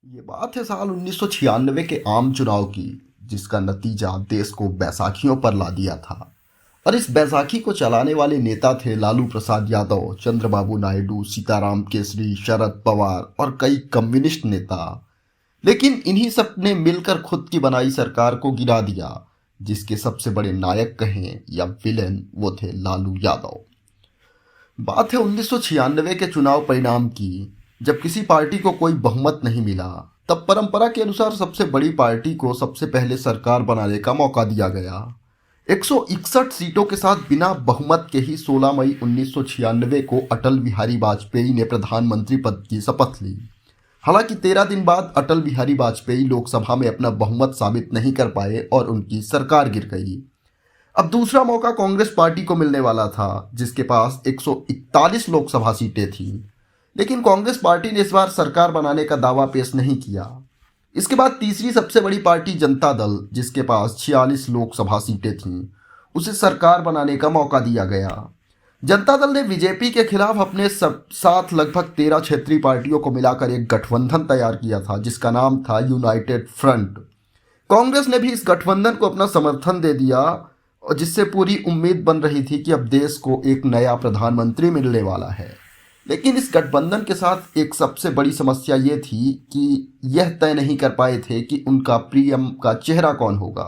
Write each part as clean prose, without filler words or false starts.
ये बात है साल 1996 के आम चुनाव की, जिसका नतीजा देश को बैसाखियों पर ला दिया था। और इस बैसाखी को चलाने वाले नेता थे लालू प्रसाद यादव, चंद्रबाबू नायडू, सीताराम केसरी, शरद पवार और कई कम्युनिस्ट नेता। लेकिन इन्हीं सब ने मिलकर खुद की बनाई सरकार को गिरा दिया, जिसके सबसे बड़े नायक कहें या विलेन वो थे लालू यादव। बात है 1996 के चुनाव परिणाम की। जब किसी पार्टी को कोई बहुमत नहीं मिला, तब परंपरा के अनुसार सबसे बड़ी पार्टी को सबसे पहले सरकार बनाने का मौका दिया गया। 161 सीटों के साथ बिना बहुमत के ही 16 मई 1996 को अटल बिहारी वाजपेयी ने प्रधानमंत्री पद की शपथ ली। हालांकि 13 दिन बाद अटल बिहारी वाजपेयी लोकसभा में अपना बहुमत साबित नहीं कर पाए और उनकी सरकार गिर गई। अब दूसरा मौका कांग्रेस पार्टी को मिलने वाला था, जिसके पास 141 लोकसभा सीटें थीं। लेकिन कांग्रेस पार्टी ने इस बार सरकार बनाने का दावा पेश नहीं किया। इसके बाद तीसरी सबसे बड़ी पार्टी जनता दल, जिसके पास 46 लोकसभा सीटें थीं, उसे सरकार बनाने का मौका दिया गया। जनता दल ने बीजेपी के खिलाफ अपने साथ लगभग 13 क्षेत्रीय पार्टियों को मिलाकर एक गठबंधन तैयार किया था, जिसका नाम था यूनाइटेड फ्रंट। कांग्रेस ने भी इस गठबंधन को अपना समर्थन दे दिया, और जिससे पूरी उम्मीद बन रही थी कि अब देश को एक नया प्रधानमंत्री मिलने वाला है। लेकिन इस गठबंधन के साथ एक सबसे बड़ी समस्या ये थी कि यह तय नहीं कर पाए थे कि उनका पीएम का चेहरा कौन होगा।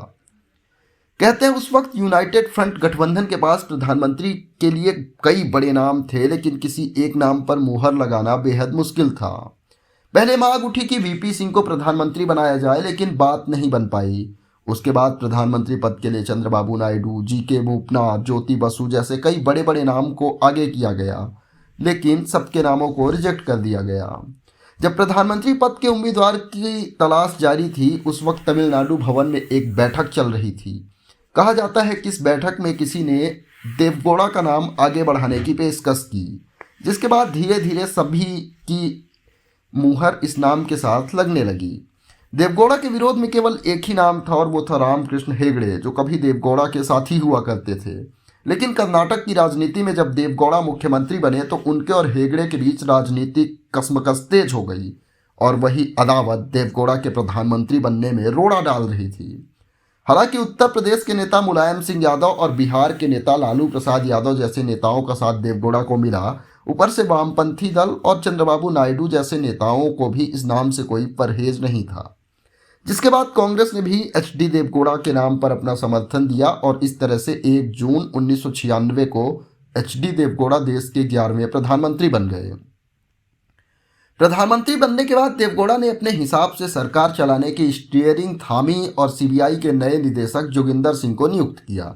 कहते हैं उस वक्त यूनाइटेड फ्रंट गठबंधन के पास प्रधानमंत्री के लिए कई बड़े नाम थे, लेकिन किसी एक नाम पर मुहर लगाना बेहद मुश्किल था। पहले मांग उठी कि वीपी सिंह को प्रधानमंत्री बनाया जाए, लेकिन बात नहीं बन पाई। उसके बाद प्रधानमंत्री पद के लिए चंद्रबाबू नायडू, जीके मूपनाथ, ज्योति बसु जैसे कई बड़े बड़े नाम को आगे किया गया, लेकिन सबके नामों को रिजेक्ट कर दिया गया। जब प्रधानमंत्री पद के उम्मीदवार की तलाश जारी थी, उस वक्त तमिलनाडु भवन में एक बैठक चल रही थी। कहा जाता है कि इस बैठक में किसी ने देवगौड़ा का नाम आगे बढ़ाने की पेशकश की, जिसके बाद धीरे धीरे सभी की मुहर इस नाम के साथ लगने लगी। देवगौड़ा के विरोध में केवल एक ही नाम था, और वो था रामकृष्ण हेगड़े, जो कभी देवगौड़ा के साथी हुआ करते थे। लेकिन कर्नाटक की राजनीति में जब देवगौड़ा मुख्यमंत्री बने, तो उनके और हेगड़े के बीच राजनीतिक कशमकश तेज हो गई, और वही अदावत देवगौड़ा के प्रधानमंत्री बनने में रोड़ा डाल रही थी। हालांकि उत्तर प्रदेश के नेता मुलायम सिंह यादव और बिहार के नेता लालू प्रसाद यादव जैसे नेताओं का साथ देवगौड़ा को मिला, ऊपर से वामपंथी दल और चंद्रबाबू नायडू जैसे नेताओं को भी इस नाम से कोई परहेज नहीं था। जिसके बाद कांग्रेस ने भी एचडी देवगौड़ा के नाम पर अपना समर्थन दिया, और इस तरह से 1 जून 1996 को एचडी देवगौड़ा देश के 11वें प्रधानमंत्री बन गए। प्रधानमंत्री बनने के बाद देवगौड़ा ने अपने हिसाब से सरकार चलाने की स्टीयरिंग थामी और सीबीआई के नए निदेशक जोगिंदर सिंह को नियुक्त किया।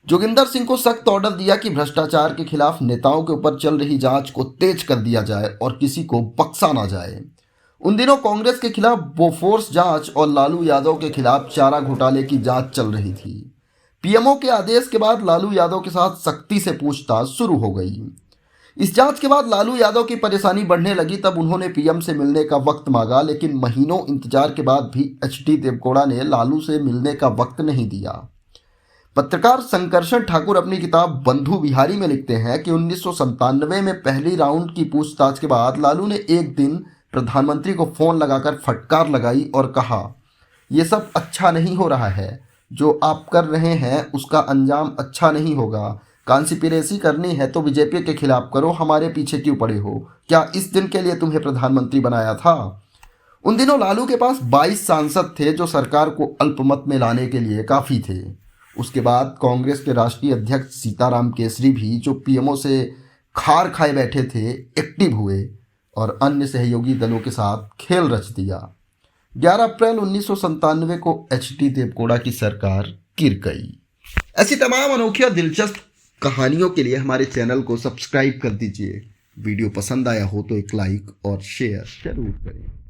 जोगिंदर सिंह को सख्त ऑर्डर दिया कि भ्रष्टाचार के खिलाफ नेताओं के ऊपर चल रही जांच को तेज कर दिया जाए और किसी को बख्शा ना जाए। उन दिनों कांग्रेस के खिलाफ बोफोर्स जांच और लालू यादव के खिलाफ चारा घोटाले की जांच चल रही थी। पीएमओ के आदेश के बाद लालू यादव के साथ सख्ती से पूछताछ शुरू हो गई। इस जांच के बाद लालू यादव की परेशानी बढ़ने लगी। तब उन्होंने पीएम से मिलने का वक्त मांगा, लेकिन महीनों इंतजार के बाद भी एचडी देवगौड़ा ने लालू से मिलने का वक्त नहीं दिया। पत्रकार संकर्षण ठाकुर अपनी किताब बंधु बिहारी में लिखते हैं कि 1997 में पहली राउंड की पूछताछ के बाद लालू ने एक दिन प्रधानमंत्री को फोन लगाकर फटकार लगाई और कहा, ये सब अच्छा नहीं हो रहा है, जो आप कर रहे हैं उसका अंजाम अच्छा नहीं होगा। कॉन्स्पिरेसी करनी है तो बीजेपी के खिलाफ करो, हमारे पीछे क्यों पड़े हो? क्या इस दिन के लिए तुम्हें प्रधानमंत्री बनाया था? उन दिनों लालू के पास 22 सांसद थे, जो सरकार को अल्पमत में लाने के लिए काफ़ी थे। उसके बाद कांग्रेस के राष्ट्रीय अध्यक्ष सीताराम केसरी भी, जो पीएमओ से खार खाए बैठे थे, एक्टिव हुए और अन्य सहयोगी दलों के साथ खेल रच दिया। 11 अप्रैल 1997 को एचडी देवगौड़ा की सरकार गिर गई। ऐसी तमाम अनोखी और दिलचस्प कहानियों के लिए हमारे चैनल को सब्सक्राइब कर दीजिए। वीडियो पसंद आया हो तो एक लाइक और शेयर जरूर करें।